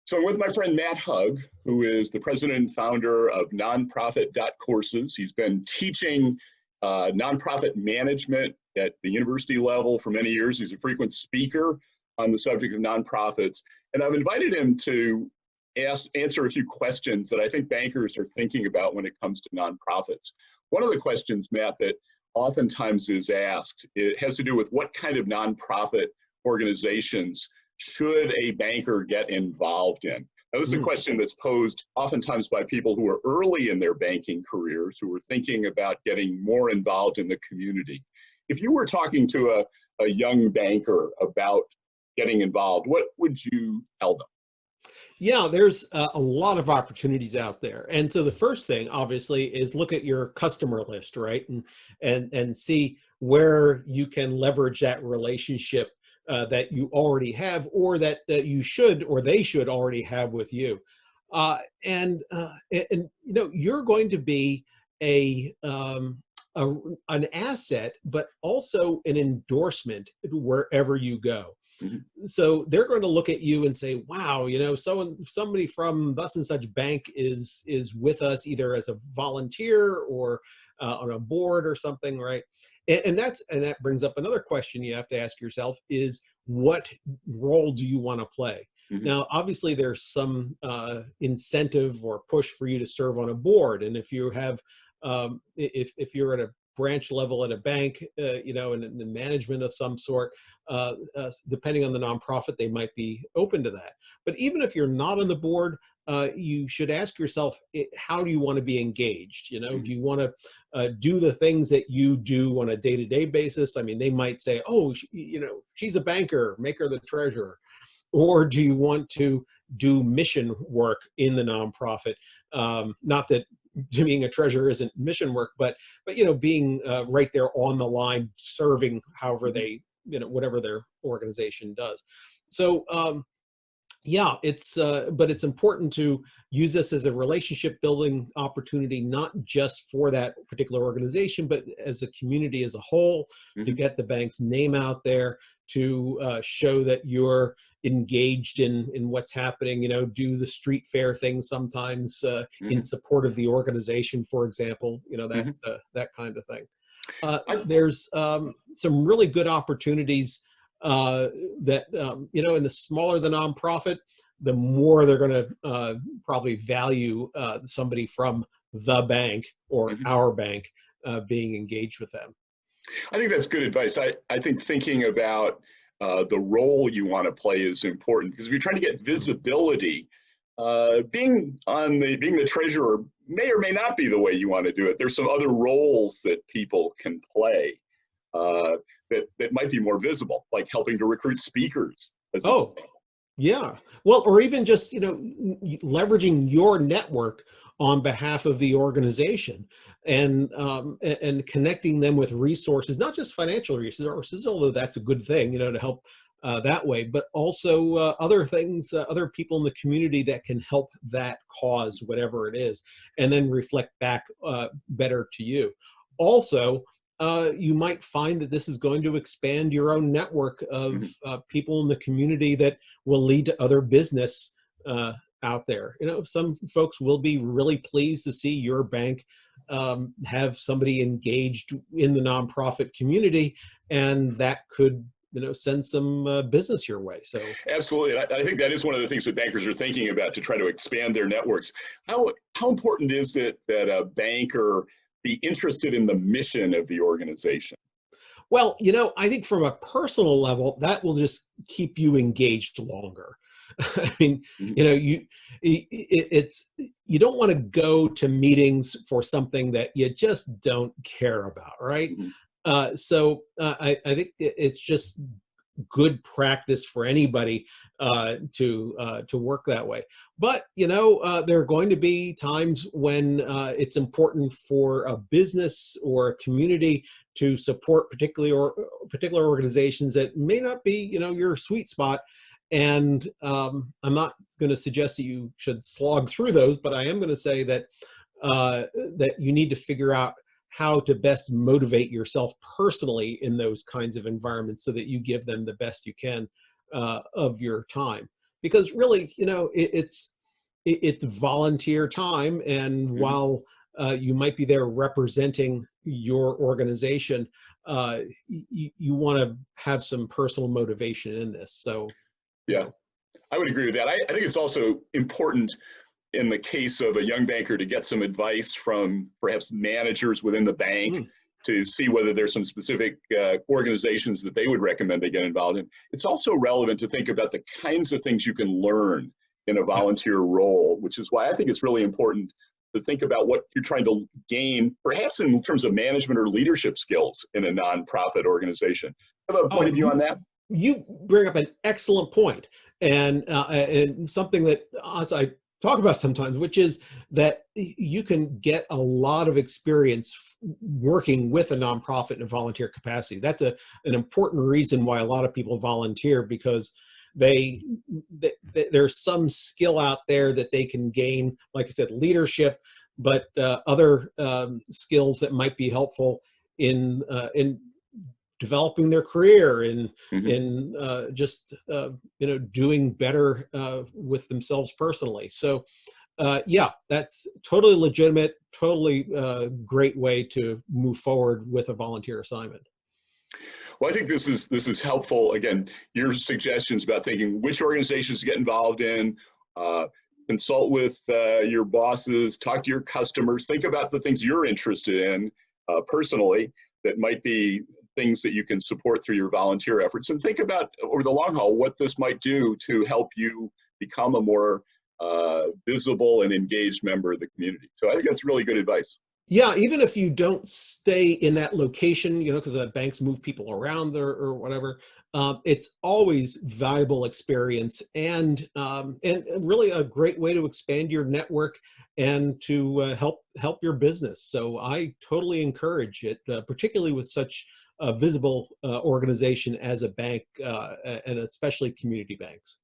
So I'm with my friend Matt Hugg, who is the president and founder of Nonprofit.Courses. He's been teaching nonprofit management at the university level for many years. He's a frequent speaker on the subject of nonprofits. And I've invited him to answer a few questions that I think bankers are thinking about when it comes to nonprofits. One of the questions, Matt, that oftentimes is asked, it has to do with what kind of nonprofit organizations should a banker get involved in? Now, this is a question that's posed oftentimes by people who are early in their banking careers, who are thinking about getting more involved in the community. If you were talking to a young banker about getting involved, what would you tell them? Yeah, there's a lot of opportunities out there. And so the first thing, obviously, is look at your customer list, right? And see where you can leverage that relationship that you already have, or that you should, or they should already have with you. And you know, you're going to be an asset, but also an endorsement wherever you go. Mm-hmm. So they're going to look at you and say, wow, you know, somebody from thus and such bank is with us either as a volunteer or on a board or something, right? And that brings up another question you have to ask yourself is, what role do you want to play? Mm-hmm. Now, obviously, there's some incentive or push for you to serve on a board. And if you have, if you're at a branch level at a bank, you know, in management of some sort, depending on the nonprofit, they might be open to that. But even if you're not on the board, you should ask yourself, how do you want to be engaged? You know, do you want to do the things that you do on a day-to-day basis? I mean, they might say, oh, you know, she's a banker, make her the treasurer. Or do you want to do mission work in the nonprofit? Not that being a treasurer isn't mission work, but you know, being right there on the line, serving however they, you know, whatever their organization does. So yeah, but it's important to use this as a relationship building opportunity, not just for that particular organization, but as a community as a whole, to get the bank's name out there, to show that you're engaged in what's happening, you know, do the street fair thing sometimes in support of the organization, for example, you know, that kind of thing. There's some really good opportunities that, you know, and the smaller the nonprofit, the more they're going to probably value somebody from the bank or our bank being engaged with them. I think that's good advice. I think thinking about the role you want to play is important, because if you're trying to get visibility, being the treasurer may or may not be the way you want to do it. There's some other roles that people can play that might be more visible, like helping to recruit speakers. Yeah. Well, or even just, you know, leveraging your network on behalf of the organization and connecting them with resources, not just financial resources, although that's a good thing, you know, to help that way, but also other things, other people in the community that can help that cause, whatever it is, and then reflect back better to you. Also, you might find that this is going to expand your own network of people in the community that will lead to other business out there. You know, some folks will be really pleased to see your bank have somebody engaged in the nonprofit community, and that could, you know, send some business your way. So absolutely, I think that is one of the things that bankers are thinking about to try to expand their networks. How important is it that a banker be interested in the mission of the organization? Well, you know, I think from a personal level, that will just keep you engaged longer. I mean, you know, you don't want to go to meetings for something that you just don't care about, right? So I think it's just good practice for anybody to work that way. But, you know, there are going to be times when it's important for a business or a community to support particular organizations that may not be, you know, your sweet spot. And I'm not going to suggest that you should slog through those, but I am going to say that that you need to figure out how to best motivate yourself personally in those kinds of environments so that you give them the best you can of your time. because really, it's volunteer time, and while you might be there representing your organization, you want to have some personal motivation in this. So, Yeah, I would agree with that. I think it's also important in the case of a young banker to get some advice from perhaps managers within the bank to see whether there's some specific organizations that they would recommend they get involved in. It's also relevant to think about the kinds of things you can learn in a volunteer role, which is why I think it's really important to think about what you're trying to gain, perhaps in terms of management or leadership skills in a nonprofit organization. Have a point of view on that? You bring up an excellent point, and something that I talk about sometimes, which is that you can get a lot of experience working with a nonprofit in a volunteer capacity. That's an important reason why a lot of people volunteer, because there's some skill out there that they can gain, like I said, leadership, but other skills that might be helpful in developing their career, in just doing better with themselves personally. So yeah, that's totally legitimate, totally great way to move forward with a volunteer assignment. Well, I think this is helpful. Again, your suggestions about thinking which organizations to get involved in, consult with your bosses, talk to your customers, think about the things you're interested in personally that might be things that you can support through your volunteer efforts, and think about over the long haul what this might do to help you become a more visible and engaged member of the community. So I think that's really good advice. Yeah, even if you don't stay in that location, because the banks move people around there or whatever, it's always valuable experience, and really a great way to expand your network and to help your business. So I totally encourage it, particularly with such a visible organization as a bank, and especially community banks.